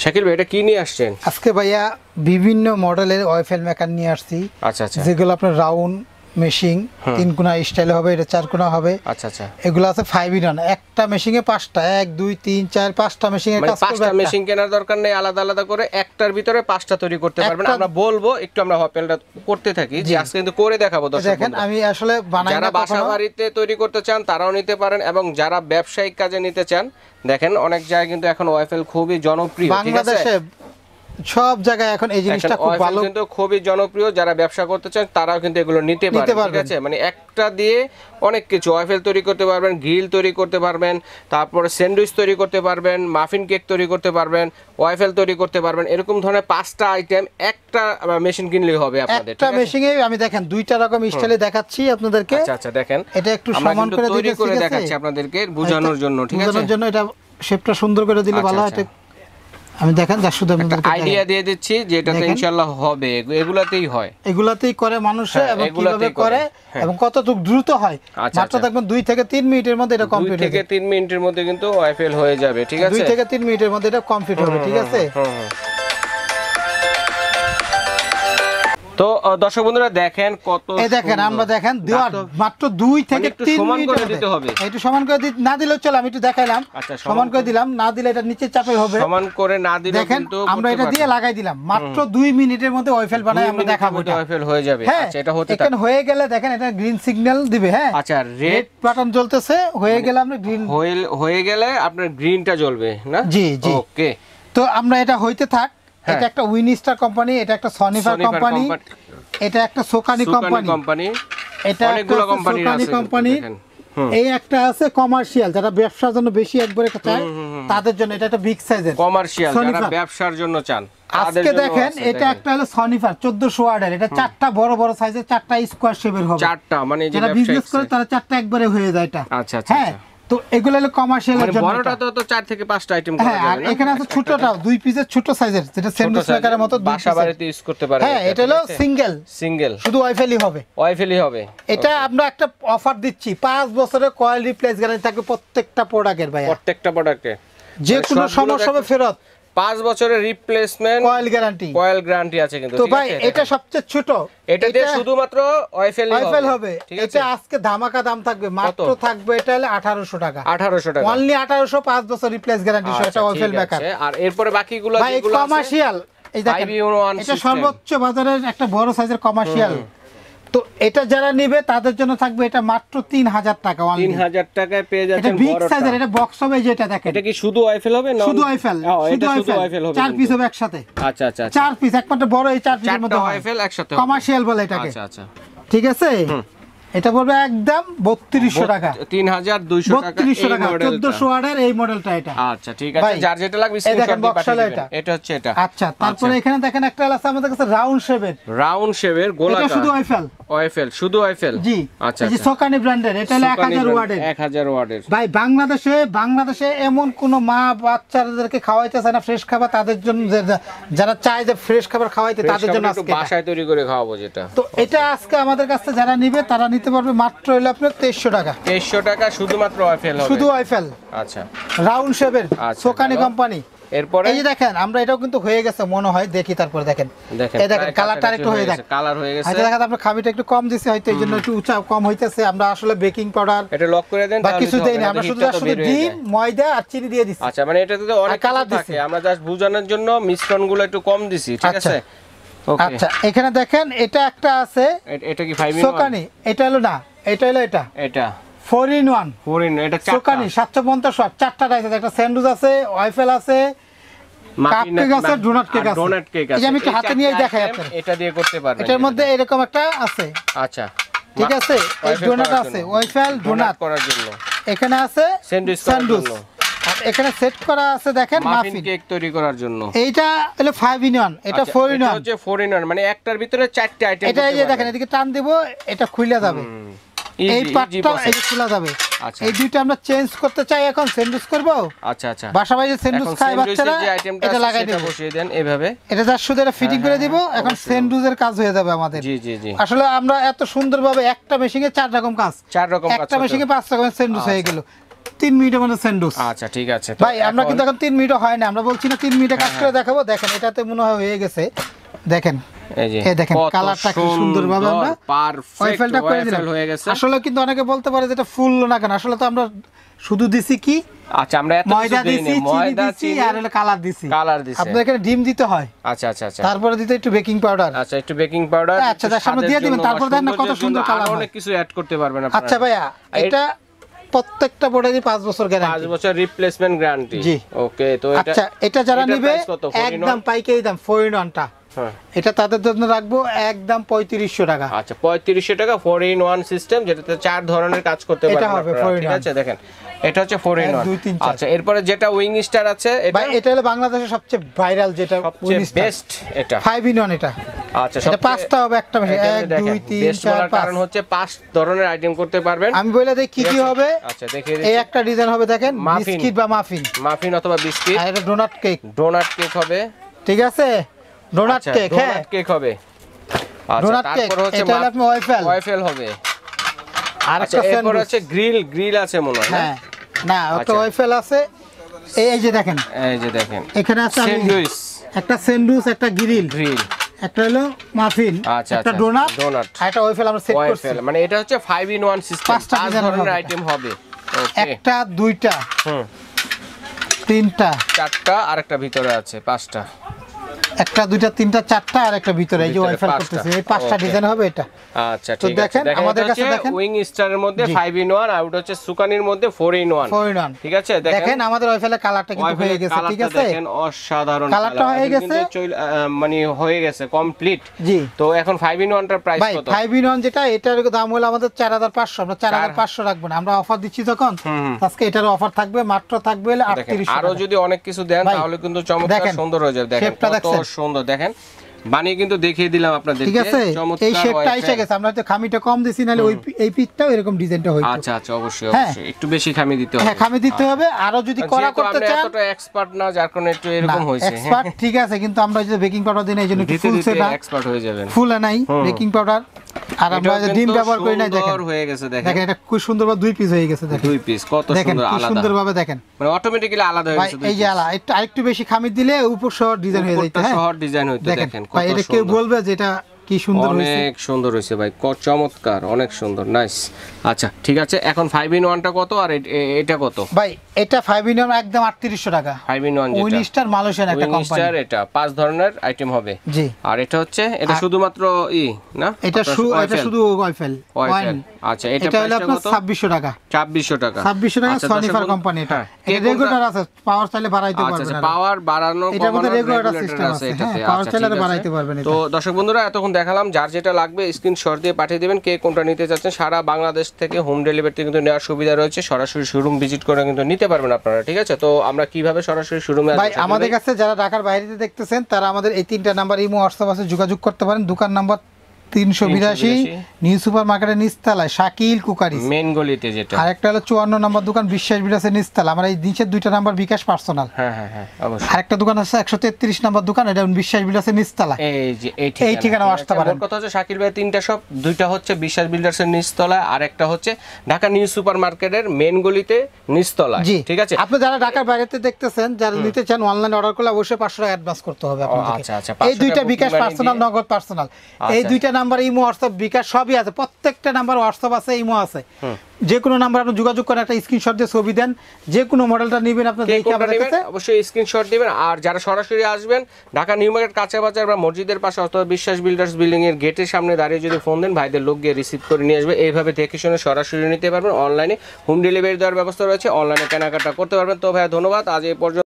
শাকিল ভাই এটা কি নিয়ে আসছেন আজকে? ভাইয়া বিভিন্ন মডেলের ওয়েফেল মেকার নিয়ে আসছি। আচ্ছা আচ্ছা, যেগুলো আপনার রাউন্ড মেশিং 3 কোণা স্টাইল হবে, এটা 4 কোণা হবে। আচ্ছা আচ্ছা, এগুলো আছে 5 ইন 1, একটা মেশিনে 5টা, 1 2 3 4 5টা মেশিনে মানে কাজ করবে। 5টা মেশিন কেনার দরকার নেই, আলাদা আলাদা করে একটার ভিতরে 5টা তৈরি করতে পারবেন। আমরা বলবো একটু আমরা ওয়েফেলটা করতে থাকি, যে আজকে কিন্তু করে দেখাবো দর্শক। দেখেন আমি আসলে বানাই না, যারা বাসা বাড়িতে তৈরি করতে চান তারাও নিতে পারেন, এবং যারা ব্যবসায়িক কাজে নিতে চান, দেখেন অনেক জায়গায় কিন্তু এখন ওয়েফেল খুবই জনপ্রিয়। ঠিক আছে, বাংলাদেশে সব জায়গায় এখন এই জিনিসটা খুব ভালো, কিন্তু খুবই জনপ্রিয়। যারা ব্যবসা করতে চান তারাও কিন্তু এগুলো নিতে পারেন। ঠিক আছে, মানে একটা দিয়ে অনেক কিছু ওয়েফেল তৈরি করতে পারবেন, গ্রিল তৈরি করতে পারবেন, তারপরে স্যান্ডউইচ তৈরি করতে পারবেন, মাফিন কেক তৈরি করতে পারবেন, ওয়েফেল তৈরি করতে পারবেন। এরকম ধরনের 5টা আইটেম একটা মেশিন কিনলেই হবে আপনাদের। একটা মেশিনে আমি দেখেন 2টা রকম স্টাইলে দেখাচ্ছি আপনাদেরকে। আচ্ছা আচ্ছা, দেখেন এটা একটু সমান করে তৈরি করে দেখাচ্ছি আপনাদেরকে বোঝানোর জন্য। ঠিক আছে, বোঝানোর জন্য এটা শেপটা সুন্দর করে দিলে ভালো হয়। আমি দেখেন যা শুধু আপনাদেরকে আইডিয়া দিয়ে দিচ্ছি যে এটাতে ইনশাআল্লাহ হবে, এগুলাতেই হয়, এগুলাতেই করে মানুষে, এবং কিভাবে করে এবং কতটুকু দ্রুত হয়। মাত্র দেখবেন 2 থেকে 3 মিনিটের মধ্যে এটা কমপ্লিট হবে। 2 থেকে 3 মিনিটের মধ্যে কিন্তু ওয়েফেল হয়ে যাবে। ঠিক আছে, 2 থেকে 3 মিনিটের মধ্যে এটা কমপ্লিট হবে। ঠিক আছে, তো দর্শক বন্ধুরা দেখেন কত, এই দেখেন আমরা দেখেন মাত্র 2 থেকে 3 মিনিট দিতে হবে। একটু সমান করে না দিলেও চলে, আমি একটু দেখাইলাম। সমান করে দিলাম, না দিলে এটা নিচে চাপে হবে। সমান করে না দিলে কিন্তু আমরা এটা দিয়ে লাগাই দিলাম, মাত্র 2 মিনিটের মধ্যে ওয়েফেল বানাই আমরা দেখাবো। এটা ওয়েফেল হয়ে যাবে। আচ্ছা, এটা হতে এখন হয়ে গেলে দেখেন এটা গ্রিন সিগন্যাল দিবে। হ্যাঁ, আচ্ছা, রেড বাটন জ্বলতেছে, হয়ে গেলে আমরা গ্রিন হয়ে গেলে আপনার গ্রিনটা জ্বলবে না? জি জি, ওকে। তো আমরা এটা হইতে থাক। এটা একটা উইনস্টার কোম্পানি, এটা একটা সনিফার কোম্পানি, এটা একটা সোকানি কোম্পানি, এটা অনেকগুলো কোম্পানি। এই একটা আছে কমার্শিয়াল, যারা ব্যবসার জন্য বেশি একবারে চায় তাদের জন্য এটা একটা বিগ সাইজের কমার্শিয়াল, যারা ব্যবসার জন্য চান। আজকে দেখেন এটা একটা হলো সনিফার 1400 ওয়াটের, এটা 4টা বড় বড় সাইজের, 4টা স্কয়ার শেপের হবে। 4টা মানে যারা বিজনেস করে তারা 4টা একবারে হয়ে যায় এটা। আচ্ছা আচ্ছা, হ্যাঁ, তো এগুলো হলো কমার্শিয়ালের জন্য। বড়টা তো 4 থেকে 5টা আইটেম করা যাবে। আর এখানে আছে ছোটটাও 2 পিসের ছোট সাইজের, যেটা স্যান্ডউইচ মেকারের মতো বাসা বাড়িতে ইউজ করতে পারেন। হ্যাঁ, এটা হলো সিঙ্গেল, শুধু ওয়েফেলই হবে। এটা আমরা একটা অফার দিচ্ছি, 5 বছরের কয়েল রিপ্লেস গ্যারান্টি থাকবে প্রত্যেকটা প্রোডাক্টের। ভাই প্রত্যেকটা প্রোডাক্টে যে কোনো সমস্যা হবে ফেরত, 5 বছরের রিপ্লেসমেন্ট কয়েল গ্যারান্টি আছে কিন্তু। তো ভাই এটা সবচেয়ে ছোট, এটাতে শুধুমাত্র ওয়েফেল হবে। এটা আজকে ধামাকা দাম থাকবে, মাত্র থাকবে এটা হলো 1800 টাকা। 1800 টাকা অনলি 1800, 5 বছর রিপ্লেস গ্যারান্টি সহ এটা ওয়েফেল মেকার। আর এরপরে বাকিগুলো ভাই কমার্শিয়াল, এই দেখেন এটা সর্বোচ্চ বাজারের একটা বড় সাইজের কমার্শিয়াল। তো এটা যারা নেবে তাদের জন্য থাকবে এটা মাত্র 3000 টাকা। 3000 টাকায় পেয়ে যাচ্ছেন এটা বিগ সাইজের, এটা বক্স হবে যেটা দেখেন। এটা কি শুধু ওয়েফেল হবে না? শুধু ওয়েফেল হবে, 4 পিস হবে একসাথে। আচ্ছা আচ্ছা, 4 পিস একমাত্র বড়, এই 4 পিসের মধ্যে ওয়েফেল একসাথে কমার্শিয়াল বলে এটাকে। আচ্ছা আচ্ছা, ঠিক আছে, এটা পড়বে একদম 3200 টাকা, 3200 টাকা, 1400 ওয়াটের এই মডেলটা এটা। আচ্ছা ঠিক আছে, যার যেটা লাগবে স্ক্রিনশট দিয়ে পাঠিয়ে দিবেন। এটা হচ্ছে এটা। আচ্ছা, তারপরে এখানে দেখেন একটা আছে আমাদের কাছে রাউন্ড শেপের গোলাকার, এটা শুধু শুধু ওয়েফেল। জি, আচ্ছা, এই যে সোকানি ব্র্যান্ডের, এটা হলো 1000 ওয়াটের। ভাই বাংলাদেশে এমন কোন মা বাচ্চাদেরকে খাওয়াইতে চায় না ফ্রেশ খাবার, তাদের জন্য যারা চায় যে ফ্রেশ খাবার খাওয়াইতে, তাদের জন্য আজকে বাসায় তৈরি করে খাওয়াবো যেটা। তো এটা আজকে আমাদের কাছে যারা নেবে তারা নিতে পারবে মাত্র হলো আপনার 2300 টাকা। 2300 টাকা শুধুমাত্র ওয়েফেল হবে, শুধু ওয়েফেল। আচ্ছা, রাউন্ড শেপের সোকানি কোম্পানি। এরপরে এই যে দেখেন আমরা এটাও কিন্তু হয়ে গেছে মনে হয়, দেখি তারপর দেখেন এই দেখেন কালারটা একটু হয়ে গেছে, কালার হয়ে গেছে। আচ্ছা দেখেন আমরা খামিটা একটু কম দিছি হয়তো, এইজন্য একটু উঁচা কম হইতেছে। আমরা আসলে বেকিং পাউডার এটা লক করে দেন, বা কিছু দেই না, আমরা শুধু ডিম ময়দা আর চিনি দিয়ে দিছি। আচ্ছা, মানে এটাতে তো অনেক কালার থাকে, আমরা জাস্ট বোঝানোর জন্য মিশ্রণগুলো একটু কম দিছি। ঠিক আছে, আচ্ছা এখানে দেখেন এটা একটা আছে, এটা কি 5 ইন 1 সোকানি? এটা হলো না, এটা হলো এটা 4 ইন 1 এটা সোকানি 750 ওয়াট, 4টা রাইস আছে, একটা স্যান্ডউইচ আছে, ওয়েফেল আছে, কাপ কেক আছে, ডোনাট কেক আছে। এই যে আমি একটু হাতে নিয়ে দেখাই আপনাদের, এটা দিয়ে করতে পারবেন। এটার মধ্যে এরকম একটা আছে। আচ্ছা ঠিক আছে, এই ডোনাট আছে, ওয়েফেল ডোনাট করার জন্য। এখানে আছে স্যান্ডউইচ, আর এখানে সেট করা আছে দেখেন মাফিন কেক তৈরি করার জন্য। এইটা হলো 5 ইন 1, এটা 4 ইন 1। এটা হচ্ছে 4 ইন 1, মানে একটার ভিতরে 4টা আইটেম। এটা এই যে দেখেন এদিকে টান দেব, এটা খুলে যাবে, এই পার্টটা এই খোলা যাবে। আচ্ছা, এই দুইটা আমরা চেঞ্জ করতে চাই, এখন স্যান্ডউইচ করব। আচ্ছা আচ্ছা, বাসা বাইরে স্যান্ডউইচ খায় বাচ্চারা, এটা লাগাই দেব, বসিয়ে দেন এইভাবে, এটা জাস্ট শুধু এটা ফিটিং করে দিব। এখন স্যান্ডউইচের কাজ হয়ে যাবে আমাদের। জি জি জি, আসলে আমরা এত সুন্দরভাবে একটা মেশিনে 4 রকম কাজ, 4 রকম কাজ, একটা মেশিনে 5 রকমের স্যান্ডউইচ হয়ে গেল। 3 মিনিটের মধ্যে সেন্ডোস। আচ্ছা ঠিক আছে ভাই আমরা কিন্তু এখন 3 মিনিটও হয় না, আমরা বলছি না 3 মিনিটে কাজ করে দেখাবো। দেখেন এটাতে মনে হয় হয়ে গেছে, দেখেন এই দেখেন কালারটা কি সুন্দর ভাবে আমরা পারফেক্ট করে দিলাম হয়ে গেছে। আসলে কিন্তু অনেকে বলতে পারে যে এটা ফুল না কেন, আসলে তো আমরা শুধু দিছি কি, আচ্ছা আমরা এত ময়দা দিছি, ময়দা চিনি আর হলো কালার দিছি। আপনাদের এখানে ডিম দিতে হয়, আচ্ছা আচ্ছা আচ্ছা, তারপরে দিতে একটু বেকিং পাউডার, আচ্ছা একটু বেকিং পাউডার, আচ্ছা তার সামনে দিয়ে দিবেন, তারপর দেন না কত সুন্দর কালার, অনেক কিছু অ্যাড করতে পারবেন আপনারা। আচ্ছা ভাইয়া এটা প্রত্যেকটা বোর্ডেরই 5 বছর গ্যারান্টি, 5 বছর রিপ্লেসমেন্ট গ্যারান্টি। জি ওকে, তো এটা আচ্ছা এটা যারা নেবে একদম পাইকারি দাম 4 in 1 টা, এটা তাদের জন্য রাখবো একদম 3500 টাকা। আচ্ছা 3500 টাকা 4 in 1 সিস্টেম, যেটাতে 4 ধরনের কাজ করতে পারবেন আপনারা, ঠিক আছে। দেখেন এটা হচ্ছে 4 in 1। আচ্ছা এরপরে যেটা উইং স্টার আছে, এটা হলো বাংলাদেশের সবচেয়ে ভাইরাল, যেটা সবচেয়ে বেস্ট, এটা 5 in 1 এটা। আচ্ছা এটা 5টা হবে একটা মেশিন, 1 2 3 4 5, কারণ হচ্ছে 5 ধরনের আইটেম করতে পারবেন। আমি বলে দেই কি কি হবে। আচ্ছা দেখিয়ে দিচ্ছি। এই একটা ডিজাইন হবে দেখেন, বিস্কিট বা মাফিন, মাফিন অথবা বিস্কিট, আর এটা ডোনাট কেক, ডোনাট কেক হবে, ঠিক আছে ডোনাট কেক, হ্যাঁ ডোনাট কেক হবে। আচ্ছা ডোনাট কেক, এটা হলো আপনার ওয়াইফেল হবে। আর একটা এরপর আছে গ্রিল আছে মনে হয়, হ্যাঁ না ওটা ওয়াইফেল আছে। এই যে দেখেন এখানে আছে স্যান্ডউইচ, একটা স্যান্ডউইচ, একটা গ্রিল, একটা হলো মাফিন, একটা ডোনাট আর একটা ওয়াইফেল আমরা সেট করছি। মানে এটা হচ্ছে 5 in 1 সিস্টেম, 5 ধরনের আইটেম হবে। ওকে, একটা দুইটা তিনটা চারটা আর একটা ভিতরে আছে 5টা, একটা দুইটা তিনটা চারটা আর একটা ভিতরে, এই যে ওয়াইফাই করতেছে, এই 5টা ডিজাইন হবে এটা। আচ্ছা ঠিক আছে, দেখেন আমাদের কাছে দেখেন উইং স্টারের মধ্যে 5 in 1 আর ওটা হচ্ছে সুকানির মধ্যে 4 in 1, ঠিক আছে। দেখেন আমাদের ওয়াইফাইয়ের কালারটা কিন্তু হয়ে গেছে, ঠিক আছে দেখেন অসাধারণ কালারটা হয়ে গেছে, মানে হয়ে গেছে কমপ্লিট। জি তো এখন 5 in 1 টার প্রাইস কত? 5 in 1 যেটা, এটার দাম হলো আমাদের 4500, আমরা 4500 রাখবো না, আমরা অফার দিচ্ছি তখন আজকে এটার অফার থাকবে, মাত্র থাকবে 3800। আরো যদি অনেক কিছু দেন তাহলে কিন্তু চমৎকার সুন্দর হয়ে যাবে। দেখেন কত সুন্দর, দেখেন বানিয়ে কিন্তু দেখিয়ে দিলাম আপনাদের, ঠিক আছে। এই শেপটা এসে গেছে, আমরা তো খামিটা কম দিছি, নালে ওই এই পিচটাও এরকম ডিজাইনটা হইতো। আচ্ছা আচ্ছা অবশ্যই একটু বেশি খামি দিতে হবে, হ্যাঁ খামি দিতে হবে। আরো যদি করা করতে চান, এতটা এক্সপার্ট না যার কারণে একটু এরকম হইছে, এক্সপার্ট ঠিক আছে, কিন্তু আমরা যে বেকিং পাউডার দিই না, এইজন্য একটু ফুলছে না, এক্সপার্ট হয়ে যাবেন, ফুলে নাই বেকিং পাউডার। আর আমরা যে ডিম ব্যবহার করি না, দেখেন হয়ে গেছে, দেখেন এটা খুব সুন্দরভাবে 2 পিস হয়ে গেছে, দেখেন 2 পিস কত সুন্দর আলাদা, সুন্দরভাবে দেখেন মানে অটোমেটিক্যালি আলাদা হয়ে গেছে। এই যে আলাদা একটু আরেকটু বেশি খামি দিলে উপর শহর ডিজাইন হয়ে যাইতো, হ্যাঁ শহর ডিজাইন হইতো। দেখেন কত এটা কেউ বলবে যে এটা কি সুন্দর হইছে, অনেক সুন্দর হইছে ভাই, চমৎকার, অনেক সুন্দর, নাইস। আচ্ছা ঠিক আছে, এখন 5 in 1 টা কত আর এটা কত? ভাই এটা 5 in 1 একদম 3800 টাকা। 5 in 1 যেটা উইং স্টার মালয়েশিয়ান একটা কোম্পানি, এটা 5 ধরনের আইটেম হবে। জি আর এটা হচ্ছে এটা শুধুমাত্র না, এটা শুধু ওয়াইফেল। আচ্ছা এটা হলো আপনার 2600 টাকা, 2600 টাকা, 2600 টাকা সনিফার কোম্পানি। এটা রেগুলেটর আছে, পাওয়ার চাইলে বাড়াইতে পারবেন। আচ্ছা পাওয়ার বাড়ানো এটার মধ্যে রেগুলেটর সিস্টেম আছে, এটাতে পাওয়ার চাইলে বাড়াইতে পারবেন। তো দর্শক বন্ধুরা এতক্ষণ দেখালাম, যার যেটা লাগবে স্ক্রিনশট দিয়ে পাঠিয়ে দিবেন, কে কোনটা নিতে চাচ্ছেন। সারা বাংলাদেশ থেকে হোম ডেলিভারি কিন্তু নেওয়ার সুবিধা রয়েছে, সরাসরি শোরুম ভিজিট করে কিন্তু নিতে পারবেন আপনারা, ঠিক আছে। তো আমরা কিভাবে সরাসরি শোরুমে ভাই আমাদের কাছে যারা ঢাকার বাইরে দেখতেছেন, তারা আমাদের এই 3টা নাম্বার ইমো হোয়াটসঅ্যাপ আছে, যোগাযোগ করতে পারেন। দোকান নাম্বার 382 নিউ সুপার মার্কেটের নিচতলায় শাকিল কুকারিস মেইন গলিতে, যেটা আরেকটা হলো 54 নম্বর দোকান বিশ্বাস বিলাসের নিচতলা, আমরা এই নিচের 2টা নাম্বার বিকাশ পার্সোনাল, হ্যাঁ হ্যাঁ হ্যাঁ অবশ্যই। আরেকটা দোকান আছে 133 নম্বর দোকান, এটা বিশ্বাস বিলাসের নিচতলা, এই যে এই ঠিকানা আসতে পারেন। কথা হচ্ছে শাকিল ভাই 3টা শপ, 2টা হচ্ছে বিশ্বাস বিল্ডার্সের নিচতলা, আর একটা হচ্ছে ঢাকা নিউ সুপার মার্কেটের মেইন গলিতে নিচতলা, ঠিক আছে। আপনি যারা ঢাকার বাইরেতে দেখতেছেন, যারা নিতে চান অনলাইন অর্ডার করলে অবশ্যই 500 টাকা অ্যাডভান্স করতে হবে আপনাদের। আচ্ছা আচ্ছা, এই 2টা বিকাশ পার্সোনাল, নগদ পার্সোনাল, এই 2টা নাম্বার ইমো হোয়াটসঅ্যাপ বিকাশ সবই আছে, প্রত্যেকটা নাম্বার হোয়াটসঅ্যাপ আছে, ইমো আছে। যে কোনো নাম্বার আপনি যোগাযোগ করেন, একটা স্ক্রিনশট দিয়ে ছবি দেন, যে কোনো মডেলটা নেবেন আপনি দেখে আমাদের কাছে অবশ্যই স্ক্রিনশট দিবেন। আর যারা সরাসরি আসবেন ঢাকা নিউ মার্কেট কাঁচা বাজার বা মসজিদের পাশে অথবা বিশ্বাস বিল্ডার্স বিল্ডিং এর গেটের সামনে দাঁড়িয়ে যদি ফোন দেন, ভাইদের লোক গিয়ে রিসিভ করে নিয়ে আসবে। এইভাবে দেখে শুনে সরাসরি নিতে পারবেন। অনলাইনে হোম ডেলিভারি দেওয়ার ব্যবস্থা রয়েছে, অনলাইনে কেনাকাটা করতে পারবেন। তো ভাই ধন্যবাদ, আজ এই পর্যন্ত।